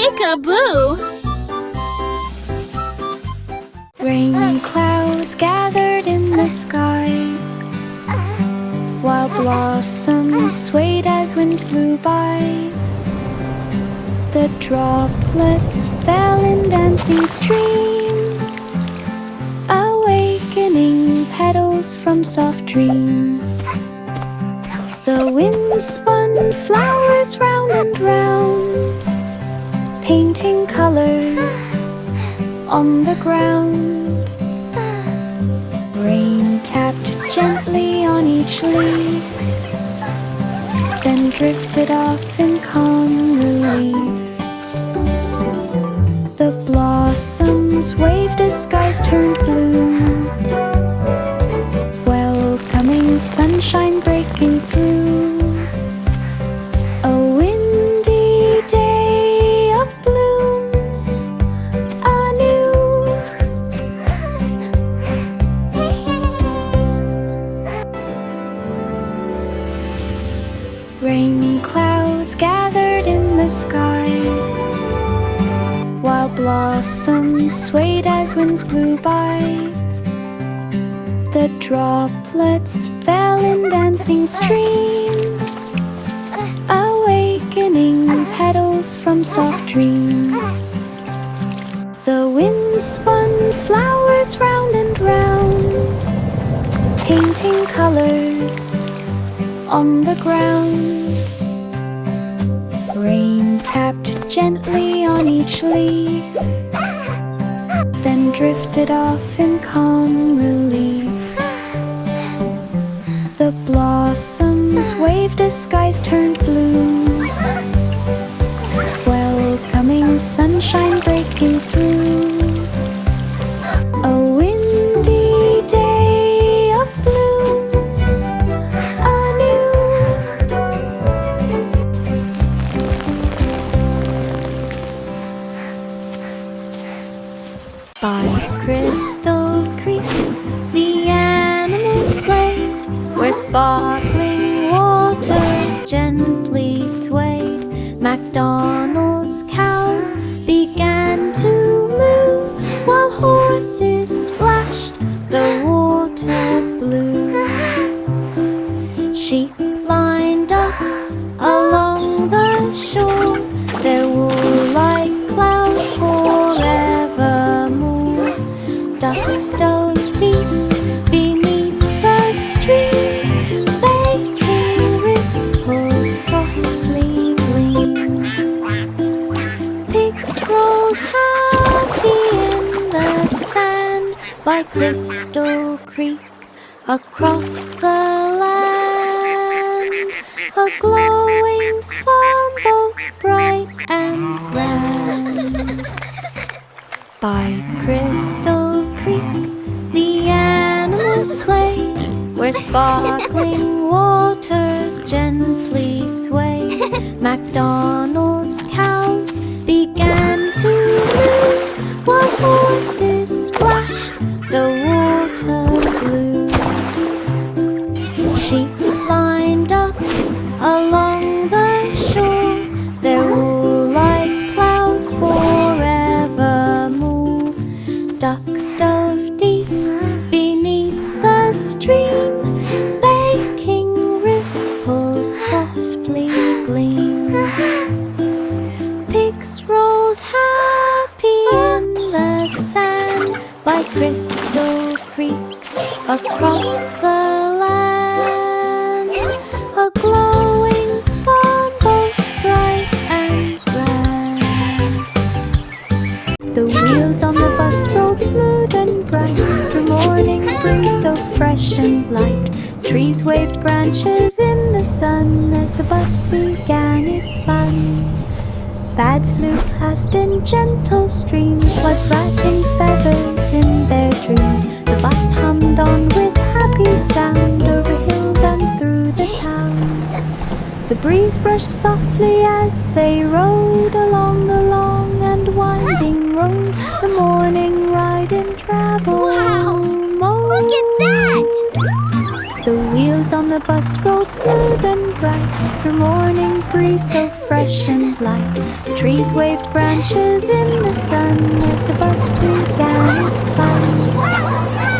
Peek-a-boo! Rain clouds gathered in the sky, while blossoms swayed as winds blew by. The droplets fell in dancing streams, awakening petals from soft dreams. The wind spun flowers round and round, painting colors on the ground. Rain tapped gently on each leaf, then drifted off in calm relief. The blossoms waved as skies turned blue, welcoming sunshine breaking through. A windy day of blooms anew. Rain clouds gathered in the sky, while blossoms swayed as winds blew by. The droplets fell in dancing streams, awakening petals from soft dreams. The wind spun flowers round and round, painting colors on the ground. Rain tapped gently on each leaf, then drifted off in calm relief. The blossoms waved as skies turned blue, welcoming sunshine breaking through. A windy day of blooms anew. By Crystal Creek, the animals play, where sparkling waters gently swayed. MacDonald's cows began to moo, while horses splashed the water blue. Sheep lined up along the shore, their wool like clouds forevermore. Ducks dove deep beneath the stream, making ripples softly gleam. Pigs rolled happy in the sand by Crystal Creek across the land. A glowing farm both bright and grand. By Crystal Creek, the animals play, where sparkling waters gently sway. MacDonald's cows began to moo, while horses splashed the water blue. Sheep lined up along the shore, their wool like clouds forevermore. Ducks dove deep beneath the stream, making ripples softly gleam. Pigs rolled happy in the sand by Crystal Creek across the land. A glowing farm both bright and grand. The wheels on the bus rolled smooth and bright, the morning breeze so fresh and light. Trees waved branches in the sun as the bus began its fun. Birds flew past in gentle streams, like flapping feathers in their dreams. The bus hummed on with happy sound over hills and through the town. The breeze brushed softly as they rode along the long and winding road. The morning ride in travel mode. Look at that! The wheels on the bus rolled smooth and bright. The morning breeze so fresh and light. The trees waved branches in the sun as the bus began its flight.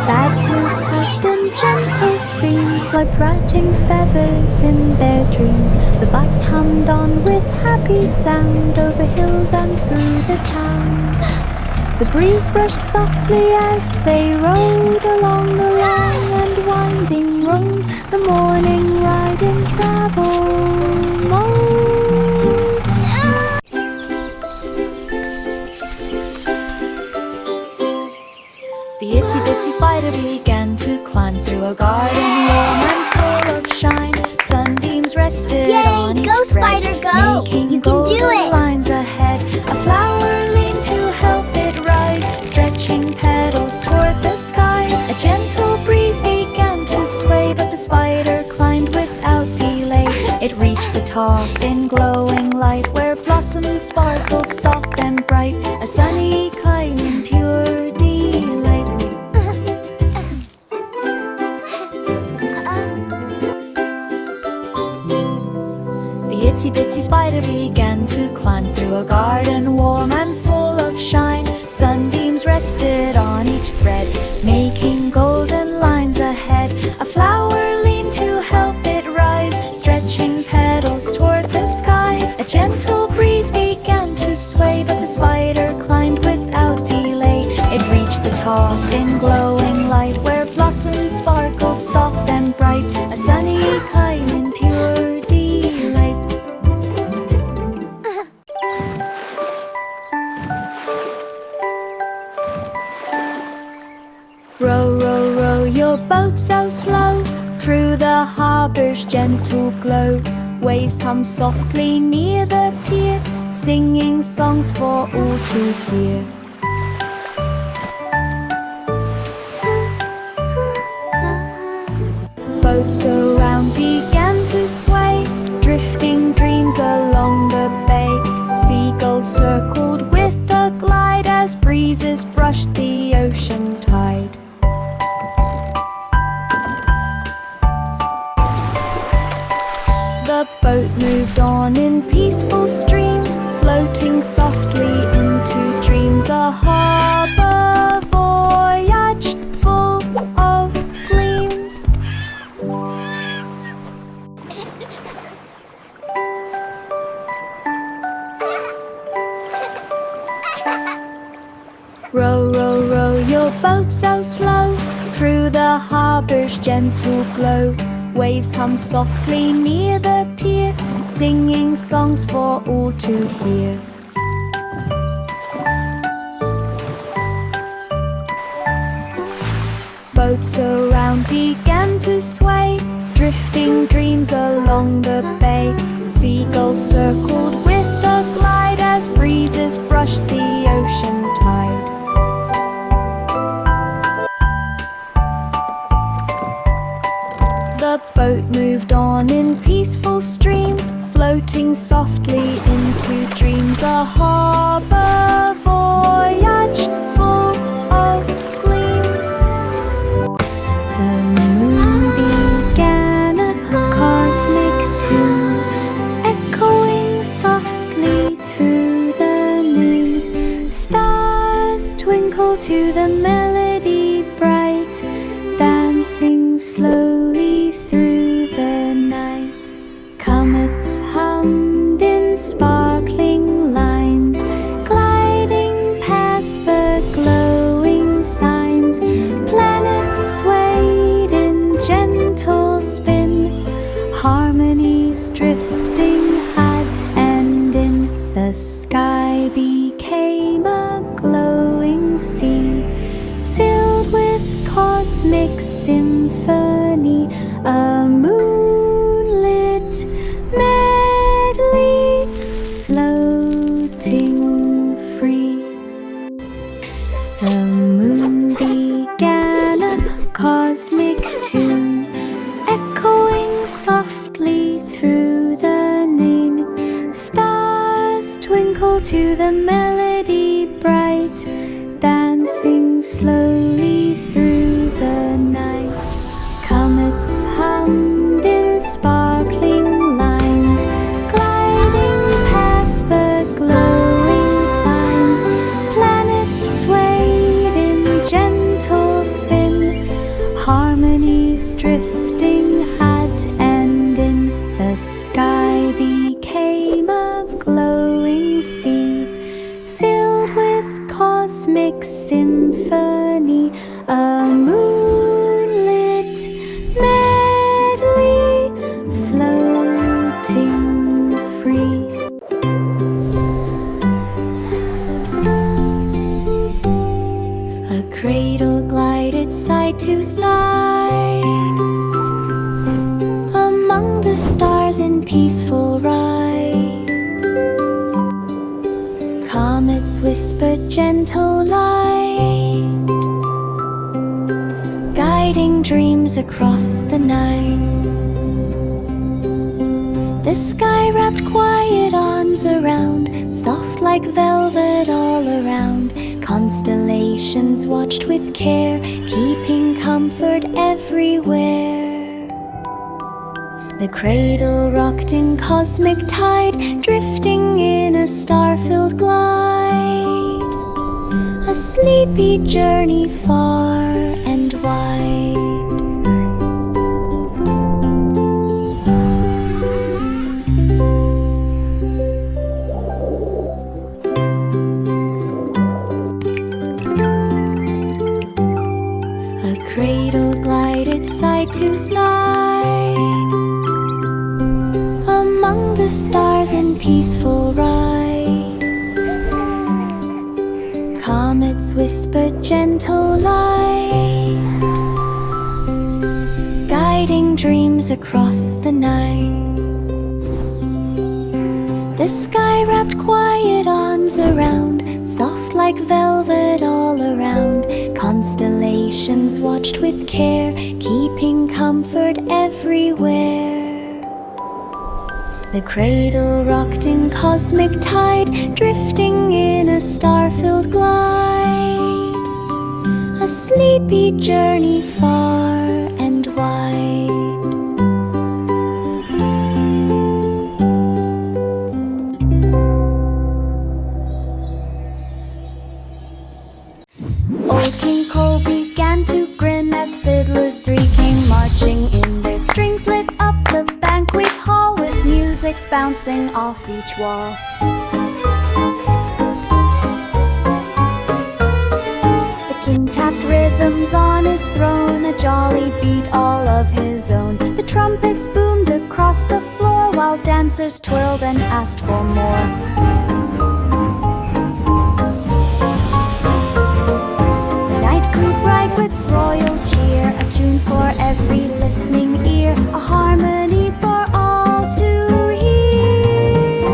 Lads flew past in gentle streams like ratting feathers in their dreams. The bus hummed on with happy sound over hills and through the town. The breeze brushed softly as they rode along the long and winding road. The morning ride in travel mode. The itsy bitsy spider began to climb through a garden warm and full of shine. Sunbeams rested on each go, thread, spider, go! making You can do golden it! lines ahead. A flower leaned to help it rise, stretching petals toward the skies. A gentle breeze began to sway, but the spider climbed without delay. It reached the top in glowing light, where blossoms sparkled soft and bright. A sunny climb in pure delight. The itsy bitsy spider began to climb through a garden warm and full of shine. Sunbeams rested on each thread, making golden lines ahead. A flower leaned to help it rise, stretching petals toward the skies. A gentle breeze began to sway, but the spider climbed without delay. It reached the top in glowing light, where blossoms sparkled soft and bright. A sunny climb in pure delight. Row, row, row your boat so slow through the harbor's gentle glow. Waves hum softly near the pier, singing songs for all to hear. Boats around began to sway, drifting dreams along the bay. Seagulls circled with a glide as breezes brushed the ocean tide. The boat moved on in peaceful streams, floating softly into dreams. A harbor voyage full of gleams. Row, row, row your boat so slow through the harbor's gentle glow. Waves hum softly near the pier, singing songs for all to hear. Boats around began to sway, drifting dreams along the bay. Seagulls circled with a glide as breezes brushed the ocean tide. The boat moved on in peaceful streams, floating softly into dreams. A harbor voyage full of gleams. The moon began a cosmic tune, echoing softly through the noon. Stars twinkle to the melody bright, dancing slowly through the night. Comets hummed in sparkling lines, gliding past the glowing signs. Planets swayed in gentle spin, harmonies drifting at and in. The sky became a glowing sea, filled with cosmic symphony. A moonlit medley floating free. The moon began a cosmic tune, echoing softly through the noon. Stars twinkle to the melody bright, dancing slowly through the night. Comets hum cosmic symphony, a moonlit medley floating free. A cradle glided side to side among the stars in peaceful ride. Comets whispered gentle light, guiding dreams across the night. The sky wrapped quiet arms around, soft like velvet all around. Constellations watched with care, keeping comfort everywhere. The cradle rocked in cosmic tide, drifting in a star-filled glide. A sleepy journey far and wide. A cradle glided side to side among the stars in peaceful ride. Comets whispered gentle light, guiding dreams across the night. The sky wrapped quiet arms around, soft like velvet all around. Constellations watched with care, keeping comfort everywhere. The cradle rocked in cosmic tide, drifting in a star-filled glide. A sleepy journey far and wide. Old King Cole began to grin as fiddlers three came marching in. Their strings lit up the banquet hall with music bouncing off each wall. The king tapped rhythms on his throne, a jolly beat all of his own. The trumpets boomed across the floor while dancers twirled and asked for more. With royal cheer, a tune for every listening ear, a harmony for all to hear.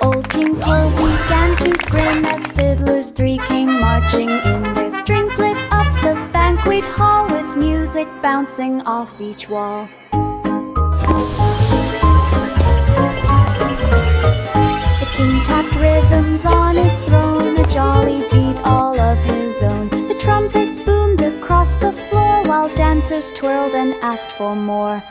Old King Cole began to grin as fiddlers three came marching in. Their strings lit up the banquet hall with music bouncing off each wall. The king tapped rhythms on his throne, a jolly beat all of his own. The trumpets boomed across the floor while dancers twirled and asked for more.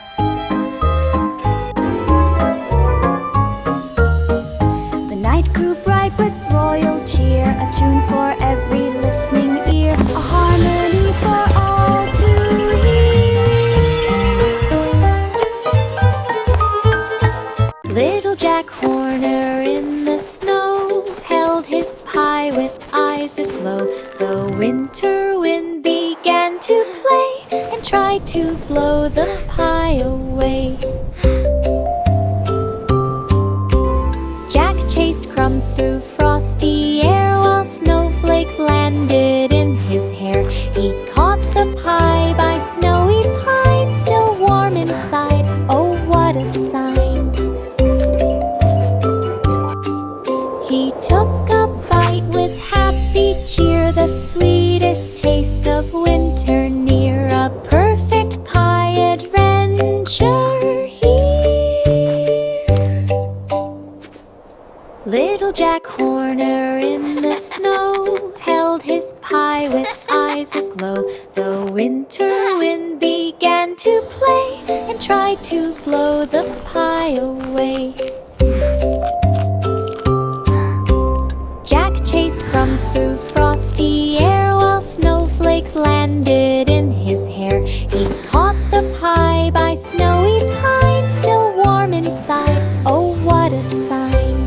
The night grew bright with royal cheer, a tune for every listening ear, a harmony for all to hear. Little Jack Horner in the snow held his pie with eyes aglow. The winter wind began to play and tried to blow the pie away. Jack chased crumbs through frosty air while snowflakes landed in his hair. He caught the pie by snowy pine, still warm inside. Oh, what a sign! He took a bite with happy cheer, the sweetest taste of winter near. A perfect pie adventure here. Little Jack Horner in the snow held his pie with eyes aglow. The winter wind began to play and tried to blow the pie away. Jack chased crumbs through frosty air while snowflakes landed in his hair. He caught the pie by snowy pine, still warm inside. Oh, what a sign!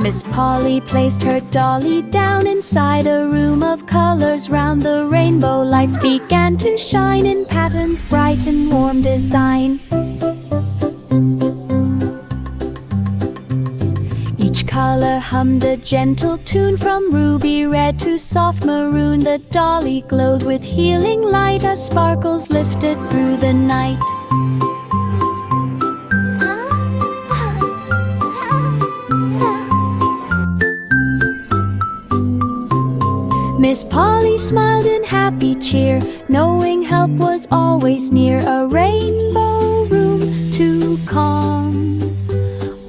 Miss Polly placed her dolly down inside a room of colors. Round the rainbow lights began to shine in patterns, bright and warm design. Each color hummed a gentle tune, from ruby red to soft maroon. The dolly glowed with healing light as sparkles lifted through the night. Miss Polly smiled in happy cheer, knowing help was always near. A rainbow room to calm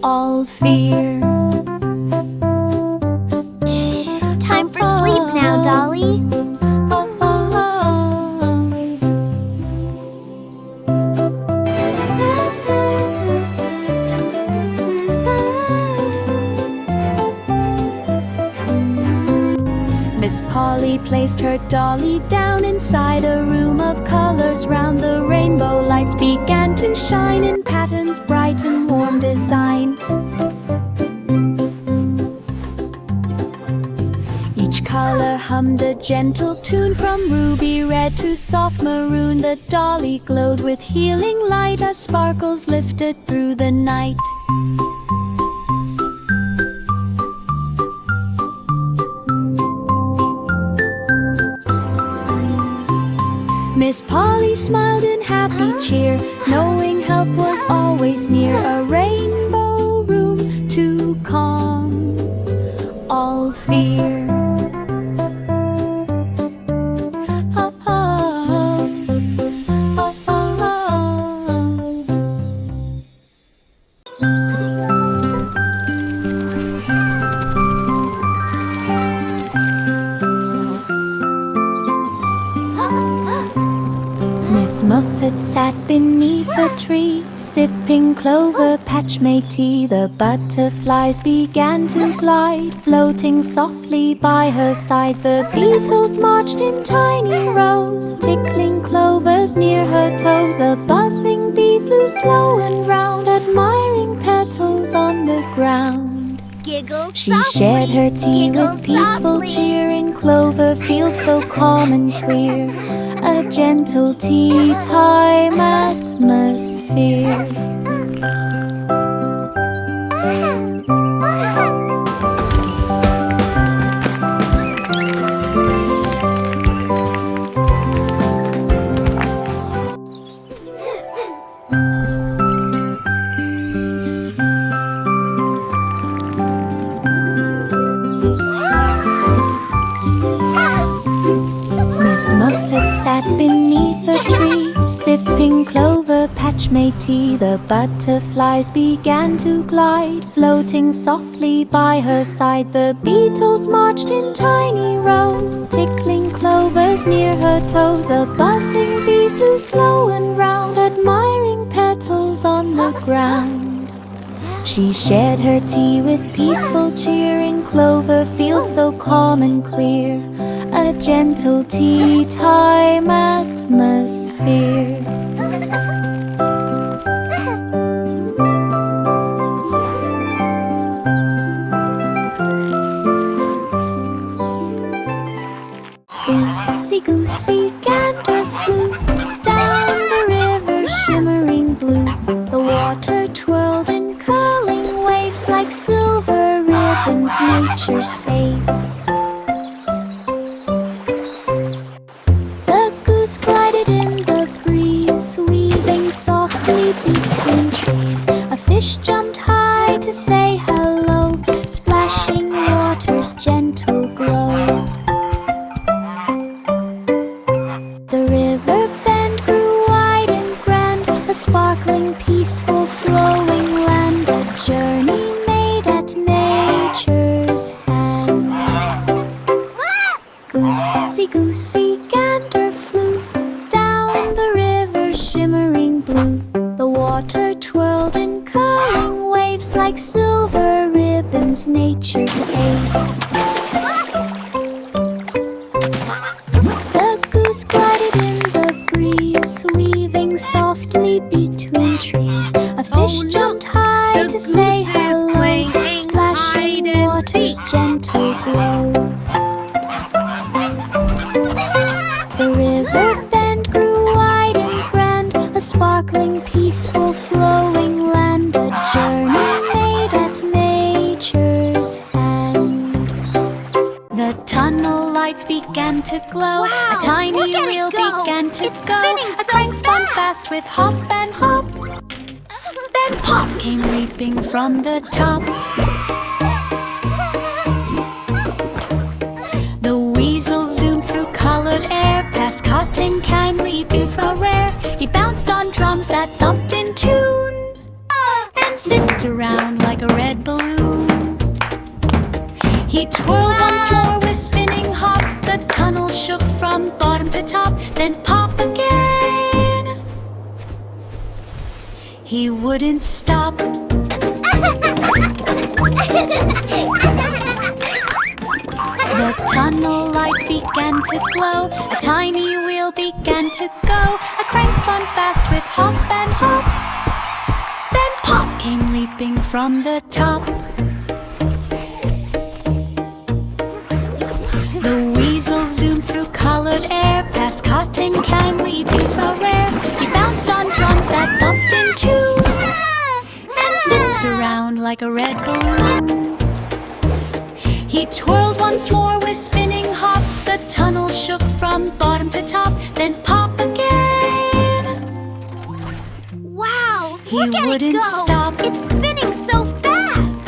all fear. Time for sleep now, Dolly. Miss Polly placed her dolly down inside a room of colors. Round the rainbow lights began to shine in patterns, bright and warm design. Each color hummed a gentle tune, from ruby red to soft maroon. The dolly glowed with healing light as sparkles lifted through the night. Miss Polly smiled in happy cheer, knowing help was always near. A rainbow room to calm all fear. Miss Muffet sat beneath a tree, sipping clover patch made tea. The butterflies began to glide, floating softly by her side. The beetles marched in tiny rows, tickling clovers near her toes. A buzzing bee flew slow and round, admiring petals on the ground. Giggle She softly, shared her tea giggle with peaceful softly. cheer in clover fields so calm and clear. A gentle tea time atmosphere. Miss Muffet sat beneath a tree, sipping clover patch made tea. The butterflies began to glide, floating softly by her side. The beetles marched in tiny rows, tickling clovers near her toes. A buzzing bee flew slow and round, admiring petals on the ground. She shared her tea with peaceful cheer in clover fields so calm and clear. A gentle tea time atmosphere. Goosey, goosey, gander flew down the river, shimmering blue. The water twirled in curling waves like silver ribbons nature saves. The goose glided in the breeze, weaving softly between trees. A fish jumped high to say hello, splashing water's gentle glow. The river bend grew wide and grand, a sparkling, peaceful, flowing land. A journey made at nature's hand. Goosey, goosey, gander flew down the river, shimmering blue. The water twirled in curling waves like silver ribbons nature saves. The goose glided in the breeze, weaving softly between trees. A fish jumped high to say hello, splashing water. began to glow. Wow, A tiny look at it wheel go. began to It's go. spinning A so crank spun fast. fast with hop and hop. Then pop came leaping from the top. The weasel zoomed through colored air, past cotton candy before rare. He bounced on drums that thumped in tune, and zipped around like a red balloon. He twirled once more with spinning hop. The tunnel shook from bottom to top, then pop again. He wouldn't stop. The tunnel lights began to glow. A tiny wheel began to go. A crank spun fast with hop and hop. Then pop came leaping from the top. The weasel zoomed through colored air, past cotton candy before rare. He bounced on drums that thumped in tune, and zipped around like a red balloon. He twirled once more with spinning hop. The tunnel shook from bottom to top, then pop again. Wow, He look at wouldn't it go. stop. It's spinning so fast.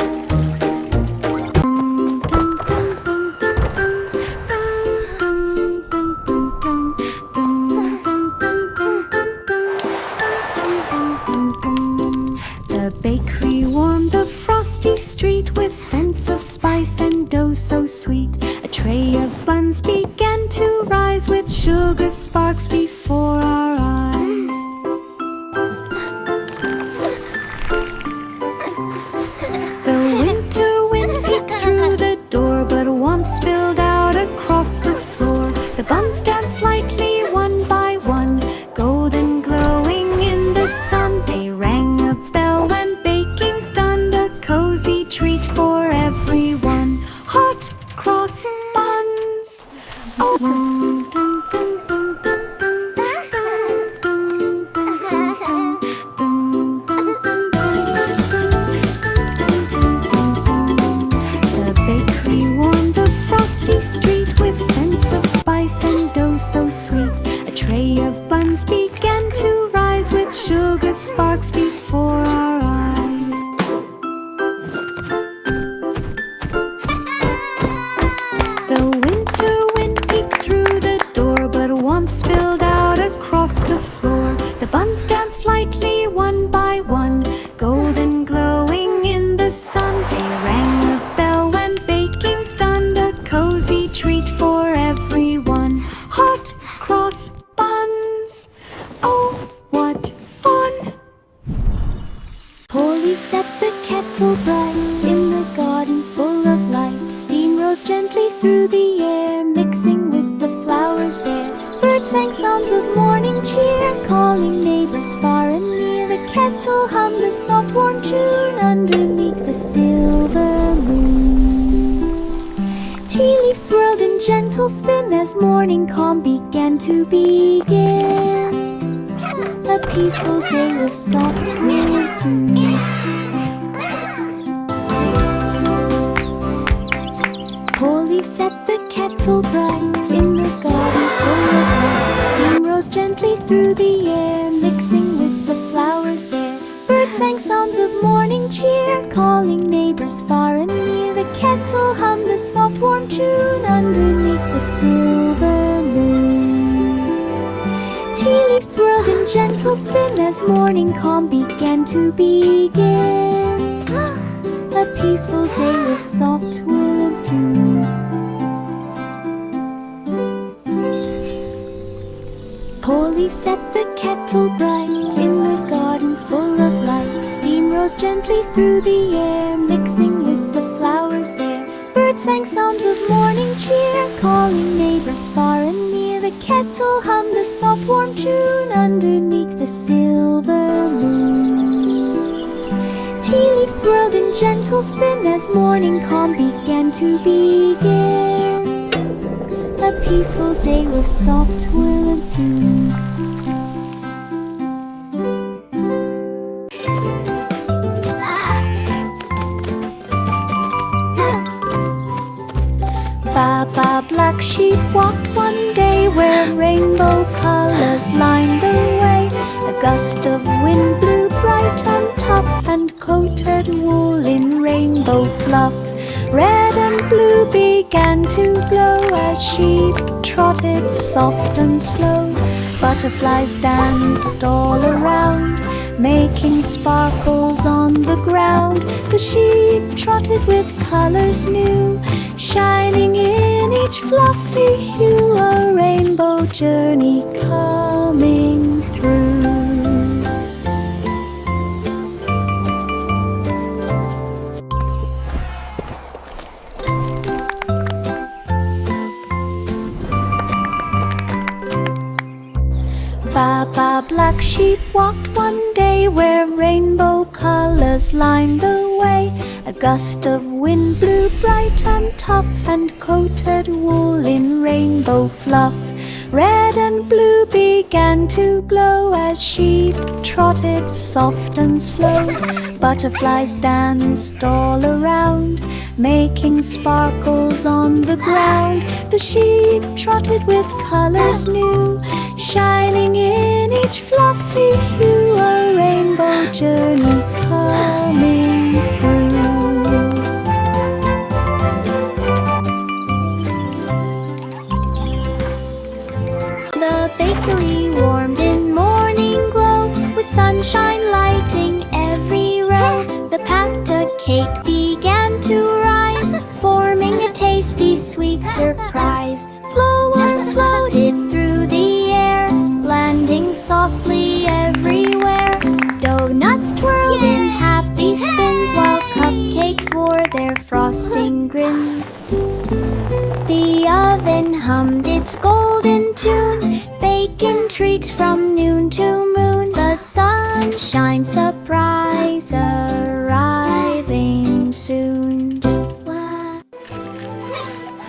The bakery warmed the frosty street with scents of spice and dough so sweet. A tray of buns began to rise with sugar sparks before our eyes. The winter wind peeked through the door, but warmth spilled out across the floor. The buns danced lightly one by one, golden glowing in the sun. They rang a bell when baking's done, a cozy treat for everyone. Hot cross buns. Oh. The bakery warmed the frosty street with scents of spice and dough so sweet. A tray of buns began to rise with sugar sparks before our eyes. The winter wind peeked through the door, but warmth spilled out across the floor. The buns danced lightly one by one, golden glowing in the sun. They rang a bell when baking's done, a cozy treat for everyone. Hot cross buns. Oh, what fun! Polly set the kettle bright in the garden full of light. Steam rose gently through the air, mixing with the flowers there. Birds sang songs of morning cheer, calling neighbors far and near. The kettle hummed a soft warm tune underneath the silver moon. Tea leaves swirled in gentle spin as morning calm began to begin. A peaceful day with soft rhythm. Polly set the kettle bright in the garden full of light. Steam rose gently through the air, mixing with the flowers there. Birds sang songs of morning cheer, calling neighbors far and near. The kettle hummed a soft warm tune underneath the silver moon. Tea leaves swirled in gentle spin as morning calm began to begin. A peaceful day with soft willow fume. Polly set the kettle bright in the garden full of light. Steam rose gently through the air, mixing with the flowers there. Birds sang songs of morning cheer, calling neighbors far and near. The kettle hummed a soft warm tune underneath the silver moon. Tea leaves swirled in gentle spin as morning calm began to begin. A peaceful day with soft willow fume. Ba ba blah black sheep walked one day where rainbow colors lined the way. A gust of wind blew bright and tough and coated wool in rainbow fluff. Red and blue began to glow as sheep trotted soft and slow. Butterflies danced all around, making sparkles on the ground. The sheep trotted with colors new, shining in each fluffy hue. A rainbow journey coming through. Baba black sheep walked one day where rainbow colors lined the way. A gust of wind blew bright and tough and coated wool in rainbow fluff. Red and blue began to glow as sheep trotted soft and slow. Butterflies danced all around, making sparkles on the ground. The sheep trotted with colors new, shining in each fluffy hue. A rainbow journey coming through. The bakery warmed in morning glow, with sunshine lighting every row. The patta cake began to rise, forming a tasty sweet surprise. Flour floated through the air, landing softly everywhere. Donuts twirled in happy spins, while cupcakes wore their frosting grins. The oven hummed its golden tune, baking treats from noon to moon. The sunshine surprise arriving soon.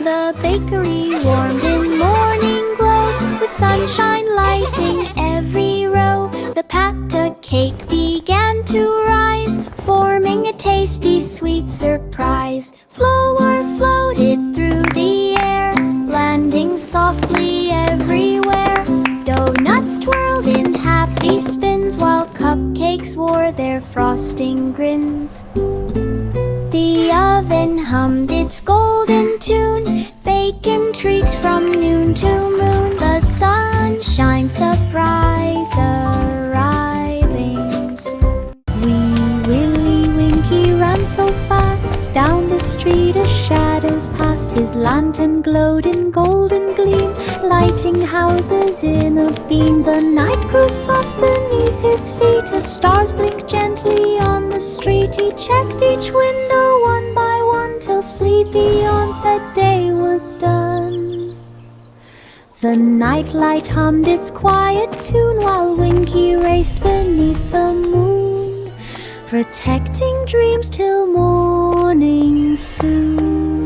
The bakery warmed in morning glow, with sunshine lighting every row. The patta cake began to rise, forming a tasty sweet surprise. Flour floated through the air, landing softly everywhere. Donuts twirled in happy spins, while cupcakes wore their frosting grins. The oven hummed its golden tune, baking treats from noon to moon. The sunshine surprise arriving soon. Wee Willie Winky ran so fast, down the street as shadows passed. His lantern glowed in golden gleam, lighting houses in a beam. The night grew soft beneath his feet, as stars blinked gently on the street. He checked each window one by one, till sleepy yawn said day was done. The nightlight hummed its quiet tune, while Winky raced beneath the moon, protecting dreams till morning soon.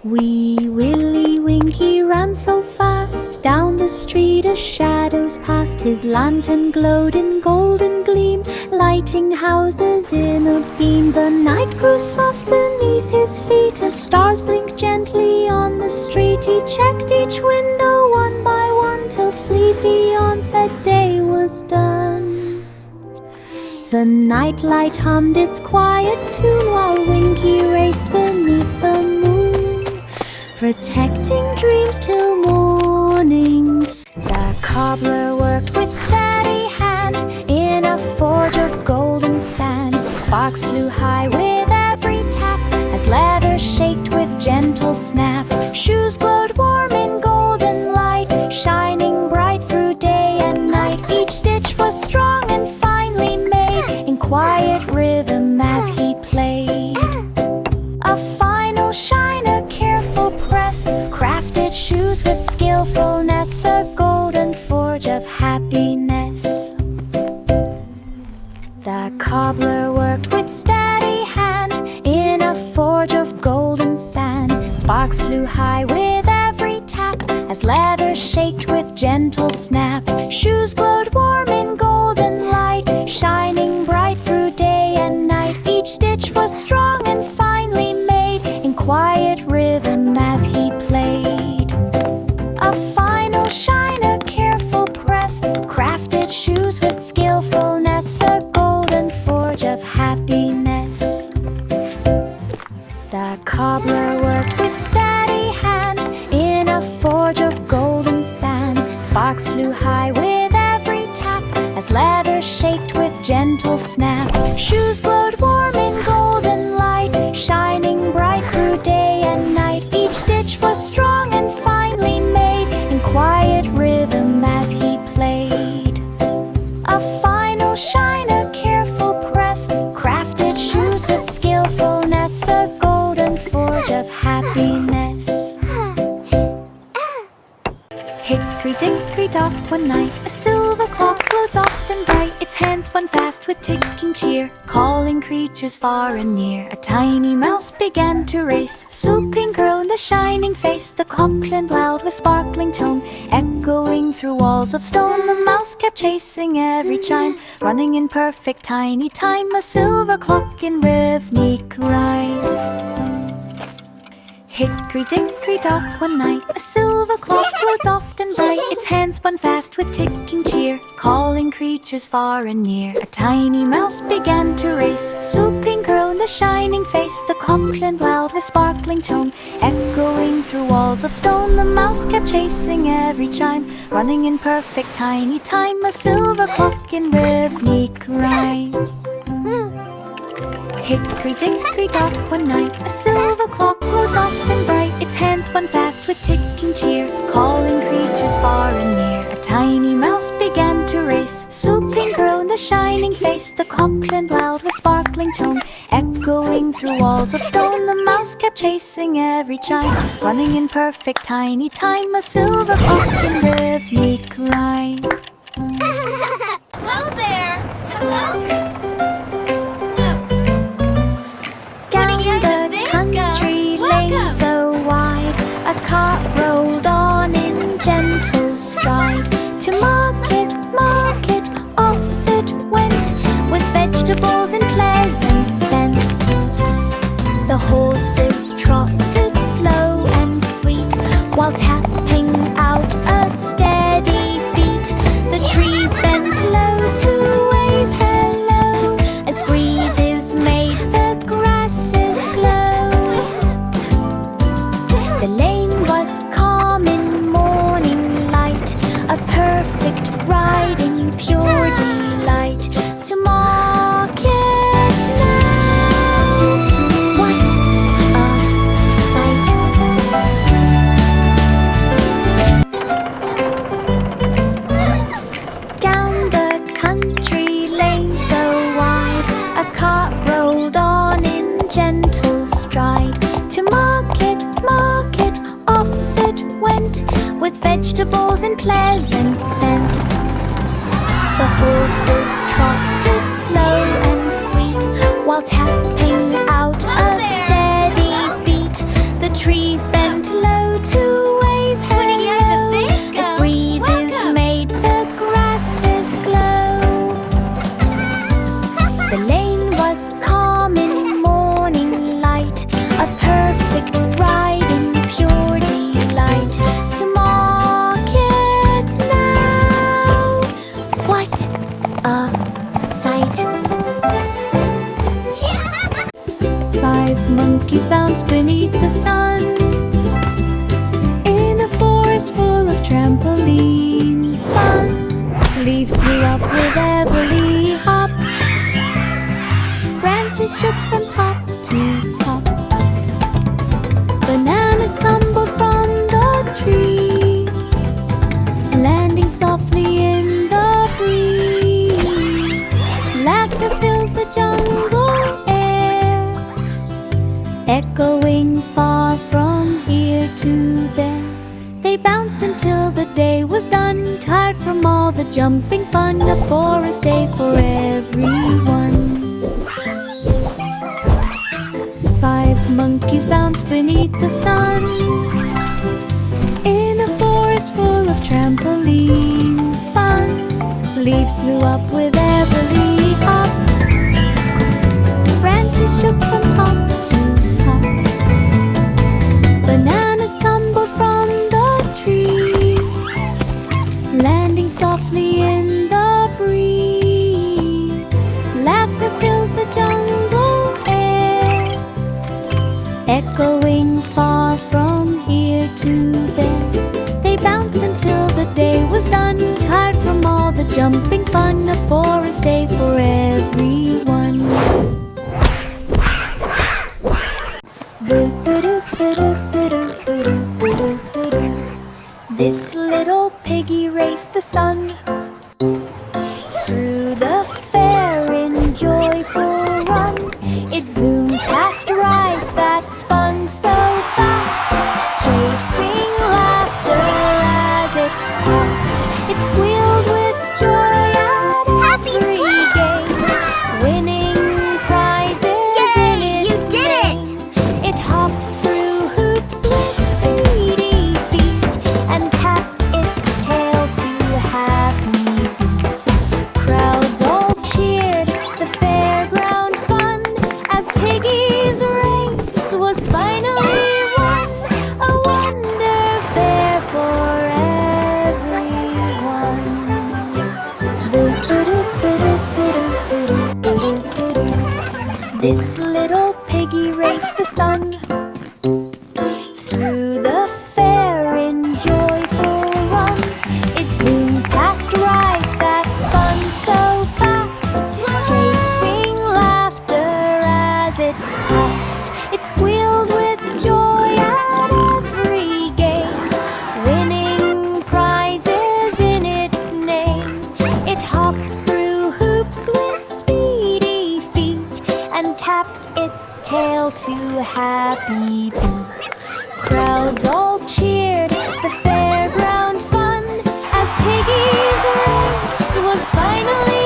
Wee Willie Winky ran so fast, down the street as shadows passed. His lantern glowed in golden gleam, lighting houses in a beam. The night grew soft beneath his feet, as stars blinked gently on the street. He checked each window one by one, till sleepy yawn said day was done. The nightlight hummed its quiet tune, while Winky raced beneath the moon, protecting dreams till morning. The cobbler worked with steady hand in a forge of golden sand. Sparks flew high with every tap, as leather shaked with gentle snap. Shoes glowed warm in golden light, shining bright through day and night. Each stitch was strong and finely made, in quiet rhythm as he played. A final shine, a careful press, crafted shoes with skillfulness. A golden forge of happiness. The cobbler worked with steady hand in a forge of golden sand. Sparks flew high with every tap, as leather shaked with gentle snap. Shoes glowed warm in golden light, shining bright through day and night. Each stitch was strong and finely made, in quiet cobbler worked with steady hand in a forge of golden sand. Sparks flew high with every tap as leather shaked with gentle snap. Shoes glowed warm in golden light, shining bright through day and night. Each stitch was strong and finely made in quiet rhythm as he played. A final shine, a careful press, crafted shoes with skillfulness, a golden forge of happiness. Hickory-dickory-dock, one night a silver clock glowed soft and bright. Its hands spun fast with ticking cheer, calling creatures far and near. A tiny mouse began to race, so pink grown the shining face. The clock clanged loud with sparkling tone, echoing through walls of stone. The mouse kept chasing every chime, running in perfect tiny time, a silver clock in rhythmic rhyme. Hickory-dickory-dock, one night a silver clock glowed soft and bright. Its hands spun fast with ticking cheer, calling creatures far and near. A tiny mouse began to race, so pink grown the shining face. The clock clanged loud with sparkling tone, echoing through walls of stone. The mouse kept chasing every chime, running in perfect tiny time, a silver clock in rhythmic rhyme. Hickory-dickory-dock, one night a silver clock glowed soft and bright. Its hands spun fast with ticking cheer, calling creatures far and near. A tiny mouse began to race, so pink grown the shining face. The clock clanged loud with sparkling tone, echoing through walls of stone. The mouse kept chasing every chime, running in perfect tiny time, a silver clock in rhythmic rhyme. Hello there! Hello! Country lane so wide, a cart rolled on in gentle stride. To market, market, off it went, with vegetables and pleasant scent. The horses trotted slow and sweet, while tapping out a steady beat. The trees bent low to wave hello, as breezes made the grasses glow. The lane was calm in morning light, a perfect ride in pure delight. To market now, what a sight! Down the country lane so wide, a cart rolled on in gentle stride. To market, market, off it went, with vegetables and pleasant scent. The horses trotted slow and sweet, while tapping out a steady beat. The trees bent low to wave hello, as breezes made the grasses glow. The lane was calm in morning light, a perfect ride in pure delight. To market now, what a sight! 5 monkeys bounced beneath the sun, in a forest full of trampoline fun. Leaves flew up with every hop, branches shook from top to top. Bananas tumbled from the trees, landing softly in the breeze. Laughter filled the jungle air, echoing far from here to there. They bounced until the day was done, tired from all the jumping fun. A forest day for everyone. 5 monkeys bounced beneath the sun, in a forest full of trampoline fun. Leaves flew up with every hop, branches shook from top to top. Bananas tumbled from the trees, landing softly in the breeze. Laughter filled the jungle air, echo soon passed rides that spun so fast, chasing laughter as it passed. It squealed with joy at every game, winning prizes in its name. It hopped through hoops with speedy feet and tapped its tail to happy beat. Crowds all cheered the fairground fun as Piggy's race was finally won. A wonder fair for everyone. This little piggy raced the sun through the fair in joyful run. It soon passed rides that spun so fast, chasing laughter as it passed. It squealed with joy at every game, winning prizes in its name. It hopped through hoops with speedy feet and tapped its tail to happy beat. Crowds all cheered the fairground fun as Piggy's race was finally